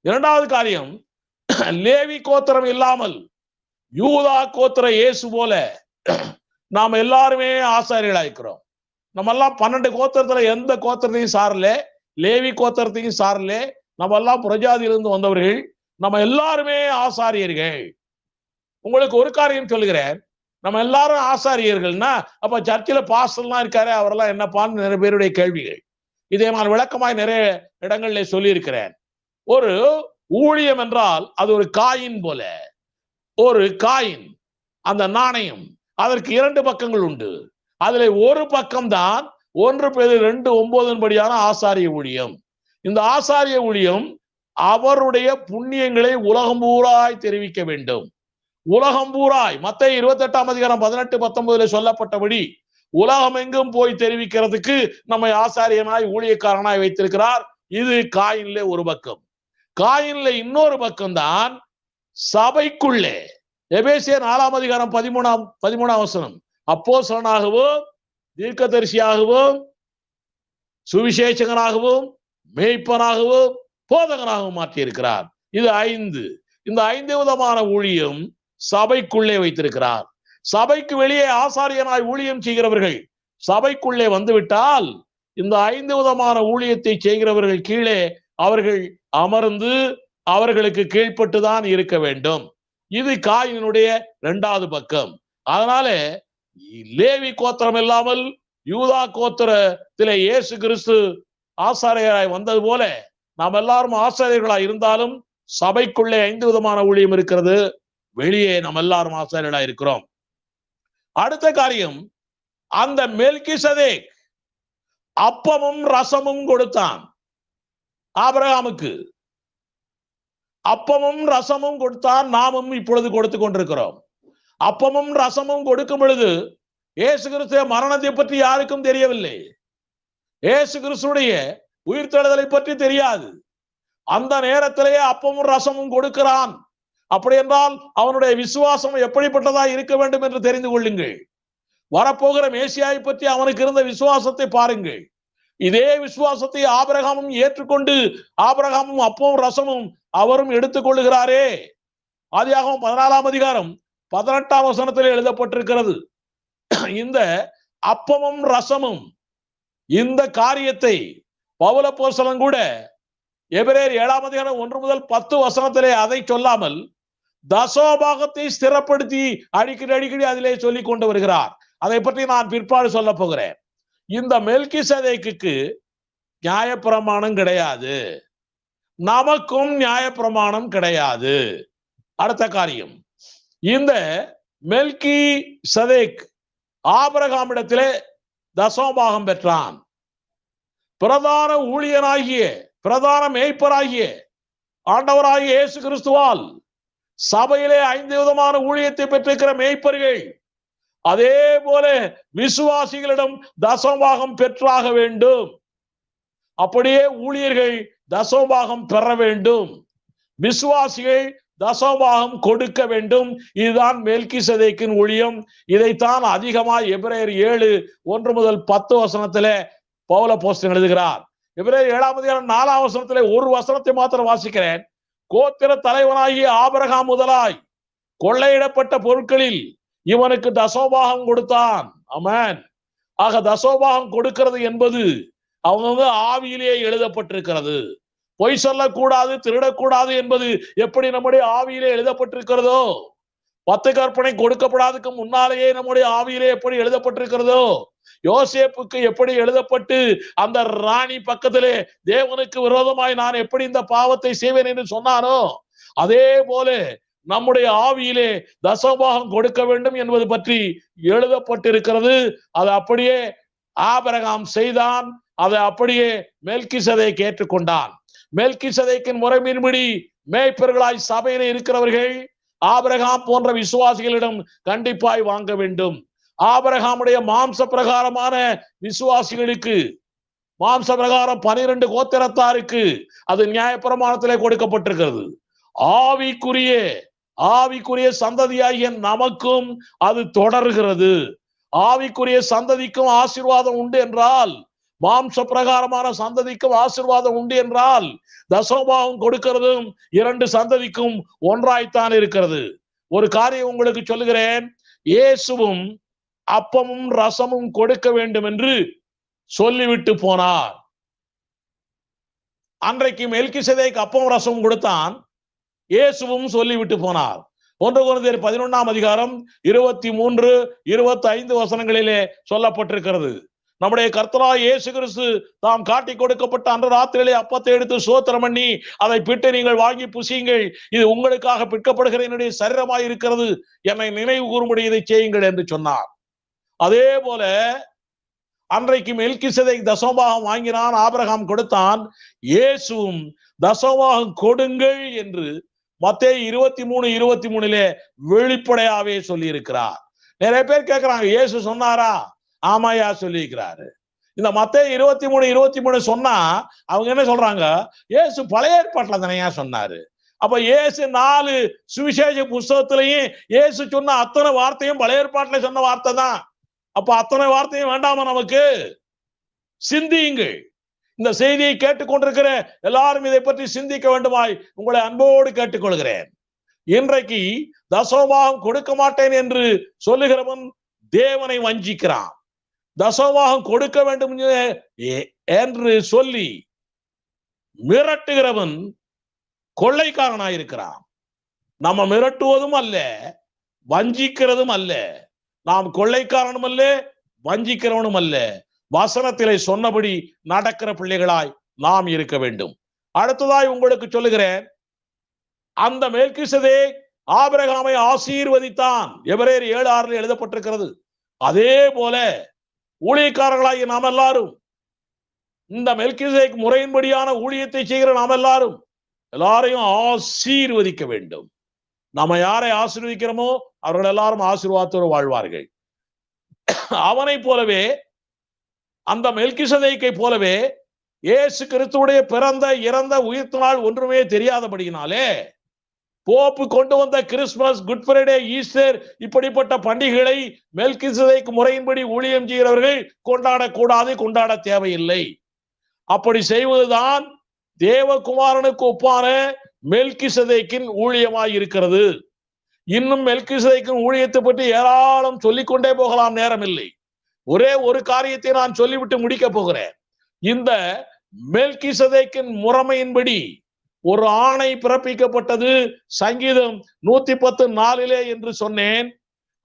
இரண்டாவது காரியம், லேவி கோத்திரம் இல்லாமல் யூதா கோத்திர இயேசு போல நாம் எல்லாருமே ஆசாரியர்களாயிருக்கிறோம். நம்ம எல்லாம் 12 கோத்திரத்துல எந்த கோத்திரத்தையும் சாரல, லேவி கோத்திரத்தையும் சாரல, நம்ம எல்லாம் புறஜாதியிலிருந்து வந்தவர்கள், நம்ம எல்லாருமே ஆசாரியர்கள். உங்களுக்கு ஒரு காரியம் சொல்லுகிறேன், நம்ம எல்லாரும் ஆசாரியர்கள்னா அப்ப சர்ச்சில் பாஸ்டர்லாம் இருக்காரு, அவரெல்லாம் என்னப்பான்னு நிறைய பேருடைய கேள்விகள். இதை நான் விளக்கமாய் நிறைய இடங்களிலே சொல்லி இருக்கிறேன். ஒரு ஊழியம் என்றால் அது ஒரு காயின் போல, ஒரு காயின், அந்த நாணயம், அதற்கு 2 பக்கங்கள் உண்டு. அதுல ஒரு பக்கம் தான் 1 பேதுரு 2:9 படியான ஆசாரிய ஊழியம். இந்த ஆசாரிய ஊழியம் அவருடைய புண்ணியங்களை உலகம் பூராய் தெரிவிக்க வேண்டும். உலகம் பூராய் மத்தேயு 28:18-19 சொல்லப்பட்டபடி உலகம் எங்கும் போய் தெரிவிக்கிறதுக்கு நம்மை ஆசாரியனாய் ஊழியக்காரனாய் வைத்திருக்கிறார். இது காயின்ல ஒரு பக்கம். காயின்ல இன்னொரு பக்கம் தான் சபைக்குள்ளே. எபேசியர் 4:13 அப்போஸ்தலனாகவும் தீர்க்கதரிசியாகவும் சுவிசேஷகனாகவும் மேய்ப்பனாகவும் போதகனாகவும் மாற்றியிருக்கிறார். இது 5. இந்த 5 விதமான ஊழியம் சபைக்குள்ளே வைத்திருக்கிறார். சபைக்கு வெளியே ஆசாரியனாய் ஊழியம் செய்கிறவர்கள் சபைக்குள்ளே வந்துவிட்டால் இந்த 5 விதமான ஊழியத்தை செய்கிறவர்கள் கீழே அவர்கள் அமர்ந்து அவர்களுக்கு கீழ்ப்பட்டுதான் இருக்க வேண்டும். இது காயினுடைய 2வது பக்கம். அதனால லேவி கோத்திரம் இல்லாமல் யூதா கோத்திரத்திலே இயேசு கிறிஸ்து ஆசாரியராய் வந்தது போல நாம் எல்லாரும் ஆசாரியர்களாய் இருந்தாலும் சபைக்குள்ளே 5 விதமான ஊழியம் இருக்கிறது, வெளியே நாம் எல்லாரும் ஆசாரியர்களாய் இருக்கிறோம். அடுத்த காரியம், அந்த மெல்கிசதேக் அப்பமும் ரசமும் கொடுத்தான் ஆபிரகாமுக்கு. அப்பமும் ரசமும் கொடுத்தான், நாமும் இப்பொழுது கொடுத்து கொண்டிருக்கிறோம். அப்பமும் ரசமும் கொடுக்கும் பொழுது இயேசு கிறிஸ்துவ மரணத்தை பற்றி யாருக்கும் தெரியவில்லை. இயேசு கிறிஸ்துடைய உயிர்த்தெழுதலை பற்றி தெரியாது. அந்த நேரத்திலேயே அப்பமும் ரசமும் கொடுக்கிறான். அப்படி என்றால் அவனுடைய விசுவாசம் எப்படிப்பட்டதா இருக்க வேண்டும் என்று தெரிந்து கொள்ளுங்கள். வரப்போகிற மேசியாவை பற்றி அவனுக்கு இருந்த விசுவாசத்தை பாருங்கள். இதே விசுவாசத்தை ஆபிரகாமும் ஏற்றுக்கொண்டு ஆபிரகாமும் அப்பமும் ரசமும் அவரும் எடுத்துக் கொள்ளுகிறாரே. ஆதியாகமம் 14:18 எழுதப்பட்டிருக்கிறது. இந்த அப்பமும் ரசமும் இந்த காரியத்தை பவுல் அப்போஸ்தலன் கூட எபிரேயர் 7:1-10 அதை சொல்லாமல் தசோபாகத்தை ஸ்திரப்படுத்தி அடிக்கடி அதிலே சொல்லிக் கொண்டு வருகிறார். அதை பற்றி நான் பிற்பாடு சொல்ல போகிறேன். இந்த மெல்கிசதேக்குக்கு நியாயப்பிரமாணம் கிடையாது, நமக்கும் நியாயப்பிரமாணம் கிடையாது. அடுத்த காரியம், இந்த மெல்கிசதேக் ஆபிரகாமிடத்திலே தசோபாகம் பெற்றான். பிரதான ஊழியனாகிய பிரதான மேய்ப்பராகிய ஆண்டவராகிய இயேசு கிறிஸ்துவால் சபையிலே 5 விதமான ஊழியத்தை பெற்றிருக்கிற மேய்ப்பர்கள் அதே போல விசுவாசிகளிடம் தசோபாகம் பெற்றாக வேண்டும். அப்படியே ஊழியர்கள் தசோபாகம் பெற வேண்டும், விசுவாசிகள் தசோபாகம் கொடுக்க வேண்டும். இதுதான் மெல்கிசதேக்கின் ஊழியம். இதைத்தான் அதிகமாக எபிரேயர் 7:1-10 பவுல் அப்போஸ்தலன் எழுதுகிறார். எபிரேயர் 7:4 ஒரு வசனத்தை மாத்திரம் வாசிக்கிறேன். கோத்திர தலைவனாகிய ஆபிரகாம் முதலாய் கொள்ளையிடப்பட்ட பொருட்களில் இவனுக்கு தசோபாகம் கொடுத்தான். ஆமென். ஆக தசோபாகம் கொடுக்கிறது என்பது அவங்க ஆவியிலே எழுதப்பட்டிருக்கிறது. பொய் சொல்லக்கூடாது, திருடக்கூடாது என்பது எப்படி நம்முடைய ஆவியிலே எழுதப்பட்டிருக்கிறதோ, 10 கற்பனை கொடுக்கப்படாததுக்கு முன்னாலேயே நம்முடைய ஆவியிலே எப்படி எழுதப்பட்டிருக்கிறதோ, யோசேப்புக்கு எப்படி எழுதப்பட்டு அந்த ராணி பக்கத்திலே தேவனுக்கு விரோதமாய் நான் எப்படி இந்த பாவத்தை செய்வேன் என்று சொன்னானோ, அதே போல நம்முடைய ஆவியிலே தசோபாகம் கொடுக்க வேண்டும் என்பது பற்றி எழுதப்பட்டிருக்கிறது. அது அப்படியே ஆபிரகாம் செய்தான். அதை அப்படியே மெல்கிசதேக் ஏற்றுக்கொண்டான். மெல்கிசதேக்கின் முறைமையின்படி மேய்ப்பர்களாய் சபையிலே இருக்கிறவர்கள் ஆபிரகாம் போன்ற விசுவாசிகளிடம் கண்டிப்பாய் வாங்க வேண்டும். ஆபிரகாமுடைய மாம்ச பிரகாரமான விசுவாசிகளுக்கு, மாம்ச பிரகாரம் 12 கோத்திரத்தாருக்கு அது நியாயப்பிரமாணத்திலே கொடுக்கப்பட்டிருக்கிறது. ஆவிக்குரிய சந்ததியாகிய நமக்கும் அது தொடர்கிறது. ஆவிக்குரிய சந்ததிக்கும் ஆசீர்வாதம் உண்டு என்றால் மாம்ச பிரகாரமான சந்ததிக்கும் ஆசீர்வாதம் உண்டு என்றால் தசமபாகம் கொடுக்கிறதும் 2 சந்ததிக்கும் ஒன்றாய்த்தான் இருக்கிறது. ஒரு காரியம் உங்களுக்கு சொல்லுகிறேன், இயேசுவும் அப்பமும் ரசமும் கொடுக்க வேண்டும் என்று சொல்லிவிட்டு போனார். அன்றைக்கு மெல்கிசேதேக்கு அப்பம் ரசமும் கொடுத்தான், இயேசுவும் சொல்லிவிட்டு போனார். 1 கொரிந்தியர் 11ஆம் அதிகாரம் 23, 25 வசனங்களிலே சொல்லப்பட்டிருக்கிறது. நம்முடைய கர்த்தராகிய இயேசு கிறிஸ்து தாம் காட்டி கொடுக்கப்பட்ட அன்று ராத்திரியிலே அப்பத்தை எடுத்து ஸ்தோத்திரம் பண்ணி அதை பிட்டு நீங்கள் வாங்கி புசியுங்கள், இது உங்களுக்காக பிற்கப்படுகிற என்னுடைய சரீரமாய் இருக்கிறது, என்னை நினைவு கூறும்படி இதை செய்யுங்கள் என்று சொன்னார். அதே போல அன்றைக்கு மெல்கிசேதேக்கு தசமபாகம் வாங்கினான், ஆபிரகாம் கொடுத்தான், இயேசுவும் தசமபாகம் கொடுங்கள் என்று மத்தேயு 23:23 வெளிப்படையாவே சொல்லி இருக்கிறார். நிறைய பேர் கேட்கிறாங்க, இயேசு சொன்னாரா? ஆமாயா சொல்லி இருக்கிறாரு. இந்த மத்தேயு 23:23 சொன்னா அவங்க என்ன சொல்றாங்க, இயேசு பழைய ஏற்பாட்டுல தானேயா சொன்னாரு. அப்ப இயேசு 4 சுவிசேஷ புஸ்தகத்திலையும் இயேசு சொன்ன அத்தனை வார்த்தையும் பழைய ஏற்பாட்டுல சொன்ன வார்த்தை தான். அப்ப அத்தனை வார்த்தையும் வேண்டாமா நமக்கு? சிந்தியுங்கள். இந்த செய்தியை கேட்டுக்கொண்டிருக்கிற எல்லாரும் இதை பற்றி சிந்திக்க வேண்டுமாய் உங்களை அன்போடு கேட்டுக்கொள்கிறேன். இன்றைக்கு தசமபாகம் கொடுக்க மாட்டேன் என்று சொல்லுகிறவன் தேவனை வஞ்சிக்கிறான். தசமபாகம் கொடுக்க வேண்டும் என்று சொல்லி மிரட்டுகிறவன் கொள்ளைக்காரனாயிருக்கிறான். நம்ம மிரட்டுவதும் அல்ல, வஞ்சிக்கிறதும் அல்ல. நாம் கொள்ளைக்காரனும் அல்ல, வஞ்சிக்கிறவனும் அல்ல. வசனத்திலே சொன்னபடி நடக்கிற பிள்ளைகளாய் நாம் இருக்க வேண்டும். அடுத்ததாய் உங்களுக்கு சொல்லுகிறேன், அந்த மெல்கிசேதேக் ஆபிரகாமை ஆசீர்வதித்தான். எபிரேயர் 7:6 எழுதப்பட்டிருக்கிறது. அதே போல ஊழியக்காரர்களாகிய நாம் எல்லாரும், இந்த மெல்கிசேதேக் முறையின்படியான ஊழியத்தை செய்கிற நாம் எல்லாரையும் ஆசீர்வதிக்க வேண்டும். நம்ம யாரை ஆசீர்வதிக்கிறோமோ அவர்கள் எல்லாரும் ஆசீர்வாதத்தோடு வாழ்வார்கள். அவனை போலவே, அந்த மெல்கிசேதேக்கை போலவே இயேசு கிறிஸ்துவுடைய பிறந்த இறந்த உயிர்த்த நாள் ஒன்றுமே தெரியாதபடியினாலே போப்பு கொண்டு வந்த கிறிஸ்துமஸ், குட் ஃப்ரைடே, ஈஸ்டர் இப்படிப்பட்ட பண்டிகைகளை மெல்கிசேதேக் முறையின்படி ஊழியம் செய்கிறவர்கள் கொண்டாடக்கூடாது, கொண்டாட தேவையில்லை. அப்படி செய்வதுதான் தேவகுமாரனுக்கு ஒப்பான மெல்கிசேதேக்கின் ஊழியமாய் இருக்கிறது. இன்னும் மெல்கிசேதேக்கின் ஊழியத்தை பற்றி ஏராளம் சொல்லிக்கொண்டே போகலாம், நேரம் இல்லை. ஒரே ஒரு காரியத்தை நான் சொல்லிவிட்டு முடிக்க போகிறேன். இந்த மெல்கிசேதேக்கின் முறைமையின்படி ஒரு ஆணை பிறப்பிக்கப்பட்டது சங்கீதம் 110:4 என்று சொன்னேன்.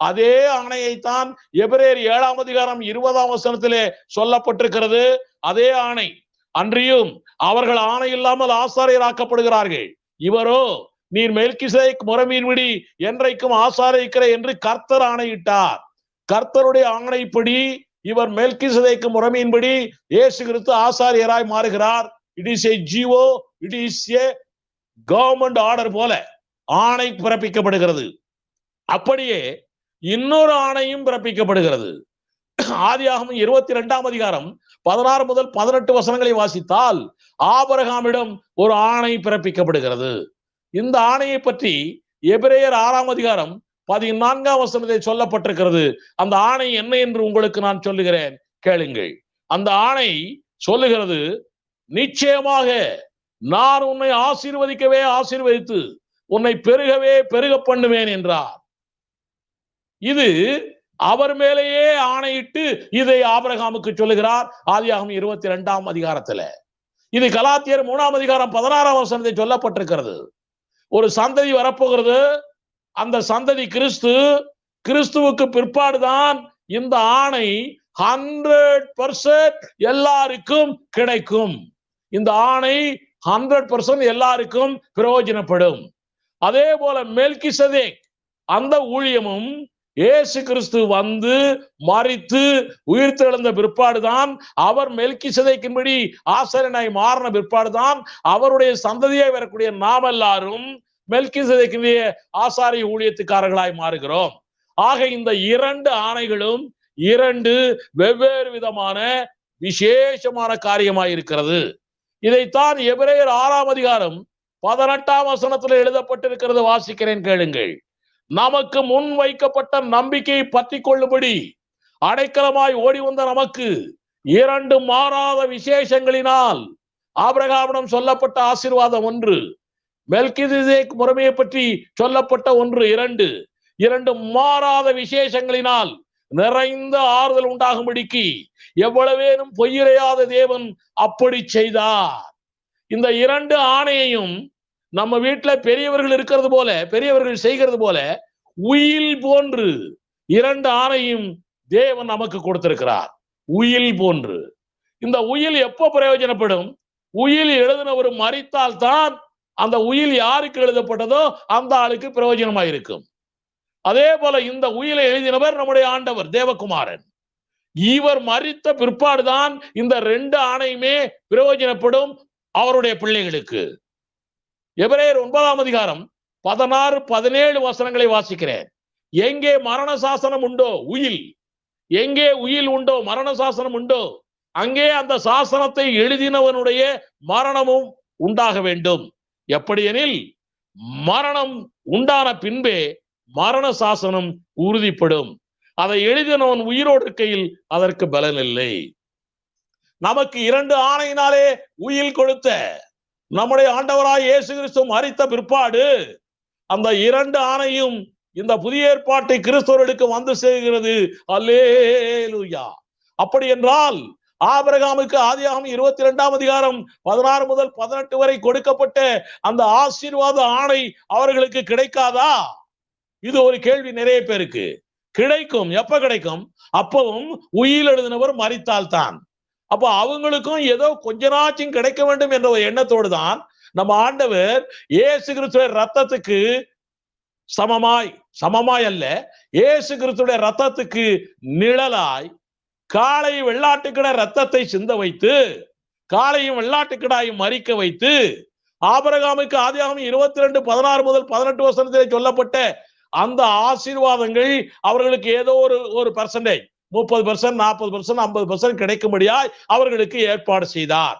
அதே ஆணையைத்தான் எபிரேயர் 7ஆம் அதிகாரம் 20ஆம் வசனத்திலே சொல்லப்பட்டிருக்கிறது. அதே ஆணை. அன்றியும் அவர்கள் ஆணை இல்லாமல் ஆசாரியராக்கப்படுகிறார்கள். இவரோ நீர் மெல்கிசேதேக் முறைமையின்படி என்றைக்கும் ஆசாரிக்கிற என்று கர்த்தர் ஆணையிட்டார். கர்த்தருடைய ஆணைப்படி இவர் மெல்கிசேதேக் முறைமையின்படி இயேசு கிறிஸ்து ஆசாரியராய் மாறுகிறார். It is a GO, it is a government order போல ஆணை பிறப்பிக்கப்படுகிறது. அப்படியே இன்னொரு ஆணையும் பிறப்பிக்கப்படுகிறது. ஆதியாகமம் 22ஆம் அதிகாரம் 16 முதல் 18 வசனங்களை வாசித்தால் ஆபிரகாமிடம் ஒரு ஆணை பிறப்பிக்கப்படுகிறது. இந்த ஆணையை பற்றி எபிரேயர் 6ஆம் அதிகாரம் 14ஆம் வசனத்தில் சொல்லப்பட்டிருக்கிறது. அந்த ஆணை என்ன என்று உங்களுக்கு நான் சொல்லுகிறேன், கேளுங்கள். அந்த ஆணை சொல்லுகிறது, நிச்சயமாக நான் உன்னை ஆசீர்வதிக்கவே ஆசீர்வதித்து உன்னை பெருகவே பெருக பண்ணுவேன் என்றார். இது அவர் மேலேயே ஆணையிட்டு இதை ஆபிரகாமுக்கு சொல்லுகிறார். ஆதியாகமம் 22ஆம் அதிகாரத்துல. இது கலாத்தியர் 3ஆம் அதிகாரம் 16ஆம் வசனத்தில் சொல்லப்பட்டிருக்கிறது. ஒரு சந்ததி வரப்போகிறது. அந்த சந்ததி கிறிஸ்துவுக்கு பிற்பாடுதான் இந்த ஆணை 100% எல்லாருக்கும் கிடைக்கும். இந்த ஆணை 100% எல்லாருக்கும் பிரயோஜனப்படும். அதே போல மெல்கிசேதேக் அந்த ஊழியமும் இயேசு கிறிஸ்து வந்து மரித்து உயிர்த்தெழுந்த பிற்பாடுதான், அவர் மெல்கிசேதேக்கின்படி ஆசாரியனாய் மாறின பிற்பாடுதான் அவருடைய சந்ததியாய் வரக்கூடிய நாம் எல்லாரும் மெல்கிசேதேக்கினுடைய ஆசாரிய ஊழியத்துக்காரர்களாய் மாறுகிறோம். ஆக இந்த 2 ஆணைகளும் 2 வெவ்வேறு விதமான விசேஷமான காரியமாய் இருக்கிறது. இதைத்தான் எபிரேயர் 6ஆம் அதிகாரம் 18ஆம் வசனத்தில் எழுதப்பட்டிருக்கிறது. வாசிக்கிறேன், கேளுங்கள். நமக்கு முன் வைக்கப்பட்ட நம்பிக்கையை பற்றி கொள்ளும்படி அடைக்கலமாய் ஓடி வந்த நமக்கு 2 மாறாத விசேஷங்களினால் ஆபிரகாமிடம் சொல்லப்பட்ட ஆசீர்வாதம் ஒன்று, மெல்கிசேதேக் முறைமையை பற்றி சொல்லப்பட்ட ஒன்று 2 மாறாத விசேஷங்களினால் நிறைந்த ஆறுதல் உண்டாகும்படிக்கு எவ்வளவேனும் பொய்யிரையாத தேவன் அப்படி செய்தார். இந்த 2 ஆணையையும் நம்ம வீட்டுல பெரியவர்கள் இருக்கிறது போல, பெரியவர்கள் செய்கிறது போல உயில் போன்று 2 ஆணையும் தேவன் நமக்கு கொடுத்திருக்கிறார். உயில் போன்று. இந்த உயில் எப்போ பிரயோஜனப்படும்? உயில் எழுதினவர் மரித்தால் தான் அந்த உயில் யாருக்கு எழுதப்பட்டதோ அந்த ஆளுக்கு பிரயோஜனமாயிருக்கும். அதே போல இந்த உயிலை எழுதினவர் நம்முடைய ஆண்டவர் தேவகுமாரன். இவர் மரித்த பிற்பாடுதான் இந்த 2 ஆணையுமே பிரயோஜனப்படும் அவருடைய பிள்ளைகளுக்கு. எபிரேயர் 9ஆம் அதிகாரம் 16, 17 வசனங்களை வாசிக்கிறேன். எங்கே மரண சாசனம் உண்டோ உயில், எங்கே உயில் உண்டோ மரண சாசனம் உண்டோ, அங்கே அந்த சாசனத்தை எழுதினவனுடைய மரணமும் உண்டாக வேண்டும். எப்படியெனில் மரணம் உண்டான பின்பே மரண சாசனம் உறுதிப்படும். அதை எழுதினவன் உயிரோடு இருக்கையில் அதற்கு பலன் இல்லை. நமக்கு 2 ஆணையினாலே உயில் கொடுத்த நம்முடைய ஆண்டவராய் இயேசு கிறிஸ்து மரித்த பிற்பாடு அந்த 2 ஆணையும் இந்த புதிய ஏற்பாட்டை கிறிஸ்தவர்களுக்கு வந்து சேர்கிறது. அல்லேலூயா. அப்படி என்றால் ஆபிரகாமுக்கு ஆதியாகமம் 22ஆம் அதிகாரம் 16 முதல் 18 வரை கொடுக்கப்பட்ட அந்த ஆசீர்வாத ஆணை அவர்களுக்கு கிடைக்காதா? இது ஒரு கேள்வி நிறைய பேருக்கு. கிடைக்கும். எப்ப கிடைக்கும்? அப்பவும் உயில் எழுதினவர் மரித்தால் தான். அப்ப அவங்களுக்கும் ஏதோ கொஞ்ச நாச்சும் கிடைக்க வேண்டும் என்ற ஒரு எண்ணத்தோடு தான் நம்ம ஆண்டவர் இயேசு கிறிஸ்துவின் ரத்தத்துக்கு சமமாய் அல்ல, இயேசு கிறிஸ்துடைய ரத்தத்துக்கு நிழலாய் காளை வெள்ளாட்டுக்கிட ரத்தத்தை சிந்த வைத்து, காளையும் வெள்ளாட்டுக்கிடாயும் மரிக்க வைத்து, ஆபிரகாமுக்கு ஆதியாகமம் 22, 16 முதல் 18 வசனத்திலே சொல்லப்பட்ட அந்த ஆசீர்வாதங்கள் அவர்களுக்கு ஏதோ ஒரு பர்சன்டேஜ் 30%, 40%, 50% கிடைக்கும்படியாய் அவர்களுக்கு ஏற்பாடு செய்தார்.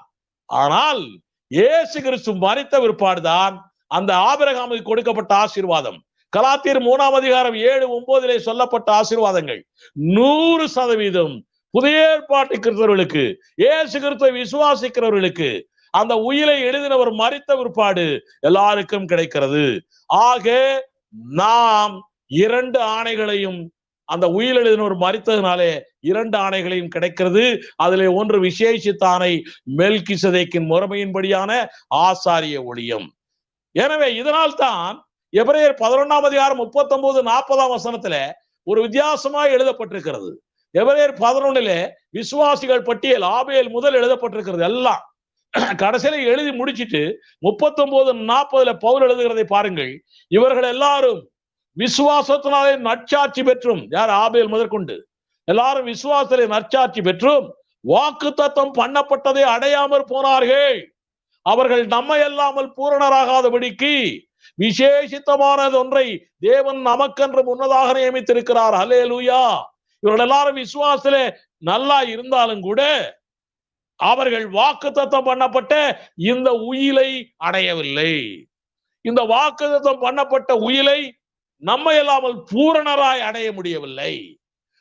ஆனால் இயேசு கிறிஸ்து மரித்த பிற்பாடுதான் அந்த ஆபிரகாமுக்கு கொடுக்கப்பட்ட ஆசீர்வாதம், கலாத்தியர் 3ஆம் அதிகாரம் 7, 9 சொல்லப்பட்ட ஆசீர்வாதங்கள் 100% புதிய ஏற்பாட்டு கிறிஸ்தவர்களுக்கு, இயேசு கிறிஸ்துவை விசுவாசிக்கிறவர்களுக்கு, அந்த உயிலை எழுதினவர் மரித்த பிற்பாடு எல்லாருக்கும் கிடைக்கிறது. ஆக நாம் 2 ஆணைகளையும், அந்த உயில் எழுதினவர் மரித்ததுனாலே 2 ஆணைகளையும் கிடைக்கிறது. அதிலே ஒன்று விசேஷித்த ஆணை, மெல்கிசேதேக்கின் முறைமையின்படியான ஆசாரிய ஊழியம். எனவே இதனால் தான் எபிரேயர் 11ஆம் அதிகாரம் 39, 40 வசனத்துல ஒரு வித்தியாசமாய் எழுதப்பட்டிருக்கிறது. எபிரேயர் 11 விசுவாசிகள் பட்டியல் ஆபேல் முதல் எழுதப்பட்டிருக்கிறது. எல்லாம் கடைசியில எழுதி முடிச்சிட்டு 39, 40 பவுல் எழுதுகிறதை பாருங்கள். இவர்கள் எல்லாரும் விசுவாசத்தினாலே நற்சாட்சி பெற்றும், யார்? ஆபேல் முதற்கொண்டு எல்லாரும் விசுவாசத்திலே நற்சாட்சி பெற்றும் வாக்குத்தத்தம் பண்ணப்பட்டதை அடையாமற் போனார்கள். அவர்கள் நம்மை அல்லாமல் பூரணராகாதபடிக்கு விசேஷித்தமானது ஒன்றை தேவன் நமக்கென்று முன்னதாக நியமித்திருக்கிறார். அல்லேலூயா. இவர்கள் எல்லாரும் விசுவாசத்திலே நல்லா இருந்தாலும் கூட அவர்கள் வாக்குத்தத்தம் பண்ணப்பட்ட இந்த உயிலை அடையவில்லை. இந்த வாக்குத்தத்தம் பண்ணப்பட்ட உயிலை நம்மை இல்லாமல் பூரணராய் அடைய முடியவில்லை.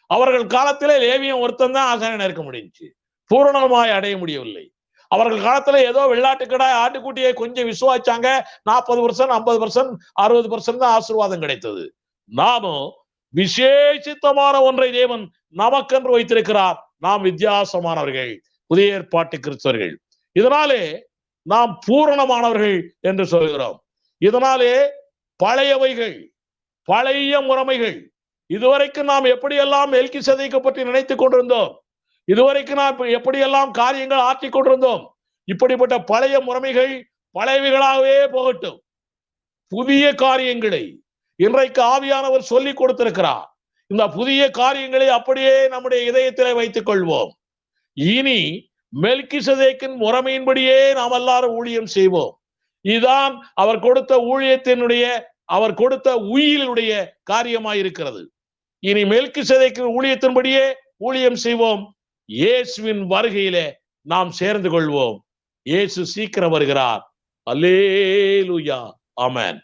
அவர்கள் காலத்திலே லேவியன் ஒருத்தன் தான் ஆசாரியனா இருக்க முடிஞ்சுச்சு, பூரணமாய் அடைய முடியவில்லை. அவர்கள் காலத்துல ஏதோ வெள்ளாட்டுக்கடாய் ஆட்டுக்குட்டியை கொஞ்சம் விசுவாச்சாங்க, 40%, 50%, 60% தான் ஆசீர்வாதம் கிடைத்தது. நாமும் விசேஷித்தமான ஒன்றை தேவன் நமக்கென்று வைத்திருக்கிறார். நாம் வித்தியாசமானவர்கள், புதிய ஏற்பாட்டு கிறிஸ்தவர்கள். இதனாலே நாம் பூரணமானவர்கள் என்று சொல்கிறோம். இதனாலே பழையவைகள், பழைய முறைமைகள், இதுவரைக்கும் நாம் எப்படியெல்லாம் மெல்கிசேதேக்கை பற்றி நினைத்துக் கொண்டிருந்தோம், இதுவரைக்கும் நாம் எப்படியெல்லாம் காரியங்கள் ஆற்றிக் கொண்டிருந்தோம், இப்படிப்பட்ட பழைய முறைமைகள் பழையவைகளாகவே போகட்டும். புதிய காரியங்களை இன்றைக்கு ஆவியானவர் சொல்லிக் கொடுத்திருக்கிறார். இந்த புதிய காரியங்களை அப்படியே நம்முடைய இதயத்திலே வைத்துக் கொள்வோம். இனி மெல்கிசேதேக்கின் முறைமையின்படியே நாம் எல்லாரும் ஊழியம் செய்வோம். இதுதான் அவர் கொடுத்த ஊழியத்தினுடைய, அவர் கொடுத்த உயிலுடைய காரியமாயிருக்கிறது. இனி மெல்கிசேதேக்கின் ஊழியத்தின்படியே ஊழியம் செய்வோம். இயேசுவின் வருகையிலே நாம் சேர்ந்து கொள்வோம். இயேசு சீக்கிரம் வருகிறார். அல்லேலூயா. ஆமென்.